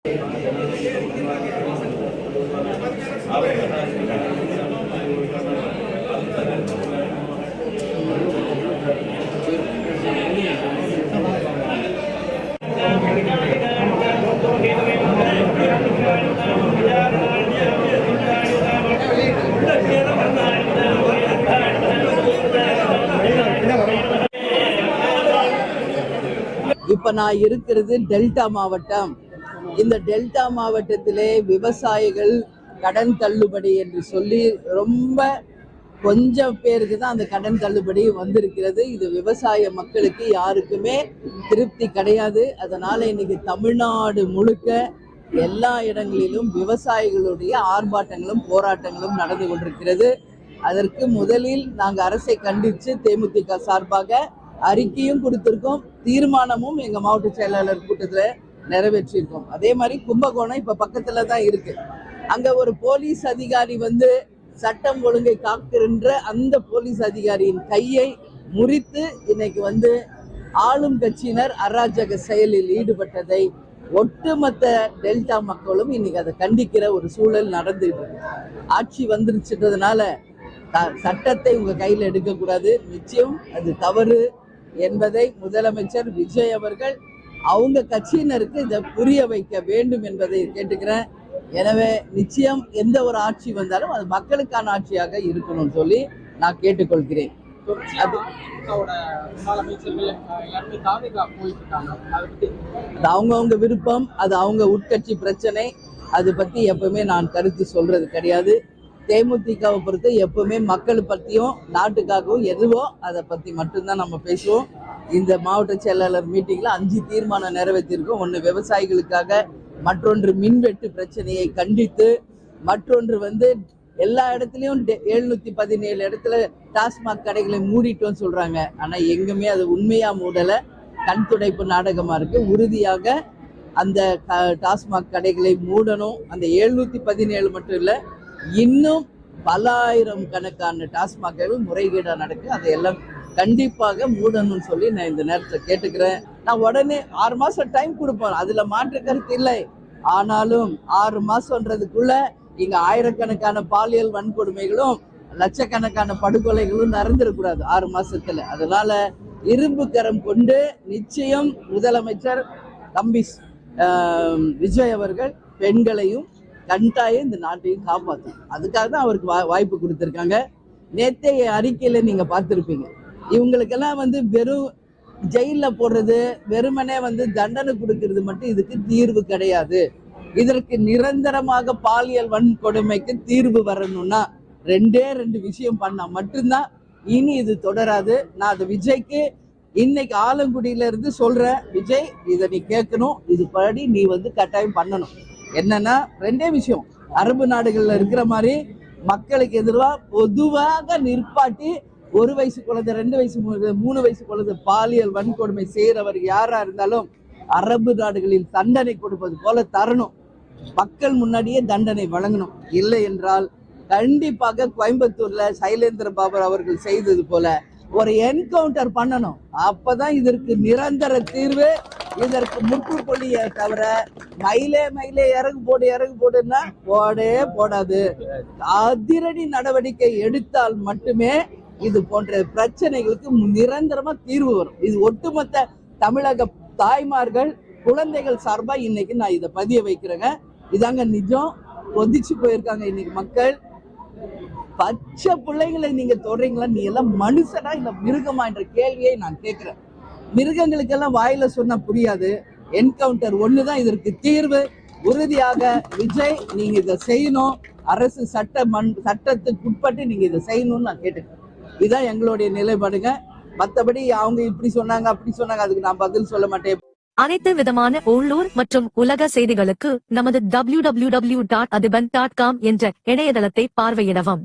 இப்ப நான் இருக்கிறது டெல்டா மாவட்டம். இந்த டெல்டா மாவட்டத்திலே விவசாயிகள் கடன் தள்ளுபடி என்று சொல்லி ரொம்ப கொஞ்சம் பேருக்கு தான் அந்த கடன் தள்ளுபடி வந்திருக்கிறது. இது விவசாய மக்களுக்கு யாருக்குமே திருப்தி கிடையாது. அதனால இன்னைக்கு தமிழ்நாடு முழுக்க எல்லா இடங்களிலும் விவசாயிகளுடைய ஆர்ப்பாட்டங்களும் போராட்டங்களும் நடந்து கொண்டிருக்கிறது. அதற்கு முதலில் நாங்கள் அரசை கண்டித்து தேமுதிக சார்பாக அறிக்கையும் கொடுத்திருக்கோம், தீர்மானமும் எங்க மாவட்ட செயலாளர் கூட்டத்துல நிறைவேற்றிருக்கோம். அதே மாதிரி கும்பகோணம் இப்ப பக்கத்துல தான் இருக்கு. அங்க ஒரு போலீஸ் அதிகாரி சட்டம் ஒழுங்கை காக்கின்ற அந்த போலீஸ் அதிகாரியின் கையை முறித்து இன்னைக்கு ஆளும் கட்சியினர் அராஜக செயலில் ஈடுபட்டதை ஒட்டுமொத்த டெல்டா மக்களும் இன்னைக்கு அதை கண்டிக்கிற ஒரு சூழல் நடந்துட்டு இருக்கு. ஆட்சி வந்துருச்சுன்றதுனால சட்டத்தை உங்க கையில எடுக்கக்கூடாது, நிச்சயம் அது தவறு என்பதை முதலமைச்சர் விஜய் அவர்கள் அவங்க கட்சியினருக்கு இதை புரிய வைக்க வேண்டும் என்பதை கேட்டுக்கிறேன். எனவே நிச்சயம் எந்த ஒரு ஆட்சி வந்தாலும் அது மக்களுக்கான ஆட்சியாக இருக்கணும்னு சொல்லி நான் கேட்டுக்கொள்கிறேன். அவங்கவுங்க விருப்பம், அது அவங்க உட்கட்சி பிரச்சனை. அது பத்தி எப்பவுமே நான் கருத்து சொல்றது கிடையாது. தேமுதிகவை பொறுத்து எப்பவுமே மக்களை பற்றியும் நாட்டுக்காகவும் எதுவோ அதை பற்றி மட்டும்தான் நம்ம பேசுவோம். இந்த மாவட்ட செயலாளர் மீட்டிங்கில் 5 தீர்மானம் நிறைவேற்றிருக்கோம். ஒன்று விவசாயிகளுக்காக, மற்றொன்று மின்வெட்டு பிரச்சனையை கண்டித்து, மற்றொன்று எல்லா இடத்துலையும் 717 இடத்துல டாஸ்மாக் கடைகளை மூடிட்டோன்னு சொல்கிறாங்க. ஆனால் எங்குமே அது உண்மையாக மூடலை, கண் துடைப்பு நாடகமாக இருக்குது. உறுதியாக அந்த டாஸ்மாக் கடைகளை மூடணும். அந்த 717 மட்டும் இல்லை, இன்னும் பல ஆயிரம் கணக்கான டாஸ்மாக்கள் முறைகேடாக நடக்கு. அதையெல்லாம் கண்டிப்பாக மூடணும்னு சொல்லி நான் இந்த நேரத்தில் கேட்டுக்கிறேன். நான் உடனே 6 மாதம் டைம் கொடுப்பேன், அதில் மாற்று கருத்து இல்லை. ஆனாலும் 6 மாதம்ன்றதுக்குள்ள இங்கே ஆயிரக்கணக்கான பாலியல் வன்கொடுமைகளும் லட்சக்கணக்கான படுகொலைகளும் நடந்துடக்கூடாது 6 மாசத்துல. அதனால இரும்பு கரம் கொண்டு நிச்சயம் முதலமைச்சர் தம்பி விஜய் அவர்கள் பெண்களையும் கண்டாயம் இந்த நாட்டையும் காப்பாற்றும். அதுக்காக தான் அவருக்கு வாய்ப்பு கொடுத்துருக்காங்க. நேற்றைய அறிக்கையில நீங்க பார்த்துருப்பீங்க, இவங்களுக்கெல்லாம் வெறும் ஜெயிலில் போடுறது, வெறுமனே தண்டனை கொடுக்கறது மட்டும் இதுக்கு தீர்வு கிடையாது. இதற்கு நிரந்தரமாக பாலியல் வன்கொடுமைக்கு தீர்வு வரணும்னா 2 விஷயம் பண்ணா மட்டும்தான் இனி இது தொடராது. நான் அது விஜய்க்கு இன்னைக்கு ஆலங்குடியில இருந்து சொல்றேன், விஜய் இதை நீ கேட்கணும், இது படி நீ கட்டாயம் பண்ணணும். என்னன்னா 2 விஷயம், அரபு நாடுகள்ல இருக்கிற மாதிரி மக்களுக்கு எதிராக பொதுவாக நிற்பாட்டி 1 வயசு குழந்தை, 2 வயசு 3 வயசு குழந்தை பாலியல் வன்கொடுமை செய்யறவர் யாரா இருந்தாலும் அரபு நாடுகளில் தண்டனை கொடுப்பது போல தரணும். மக்கள் முன்னாடியே தண்டனை வழங்கணும். இல்லை என்றால் கண்டிப்பாக கோயம்புத்தூர்ல சைலேந்திர பாபு அவர்கள் செய்தது போல ஒரு என்கவுண்டர் பண்ணணும். அப்பதான் இதற்கு நிரந்தர தீர்வு. இதற்கு முற்றுப்புள்ளியை தவிர மயிலே இறகு போடுன்னா போடாது. அதிரடி நடவடிக்கை எடுத்தால் மட்டுமே இது போன்ற பிரச்சனைகளுக்கு நிரந்தரமா தீர்வு வரும். இது ஒட்டுமொத்த தமிழக தாய்மார்கள் குழந்தைகள் சார்பா இன்னைக்கு நான் இதை பதிய வைக்கிறேங்க. இதாங்க நிஜம். கொதிச்சு போயிருக்காங்க இன்னைக்கு மக்கள். பச்சை பிள்ளைங்களை நீங்க தொடறீங்களா? நீ எல்லாம் மனுஷனா இல்ல மிருகமா என்ற கேள்வியை நான் கேட்கிறேன். மிருகங்களுக்கெல்லாம் வாயில சொன்னா புரியாது. என்கவுண்டர் ஒண்ணுதான் இதற்கு தீர்வு. உறுதியாக விஜய் நீங்க இதை செய்யணும். அரசு சட்டத்துக்கு உட்பட்டு நீங்க இதை செய்யணும்னு நான் கேட்டுக்கிறேன். இதுதான் எங்களுடைய நிலைப்பாடுங்க. மற்றபடி அவங்க இப்படி சொன்னாங்க அப்படி சொன்னாங்க, அதுக்கு நான் பதில் சொல்ல மாட்டேன். அனைத்து விதமான உள்ளூர் மற்றும் உலக செய்திகளுக்கு நமது www.adiban.com என்ற இணையதளத்தை பார்வையிடவும்.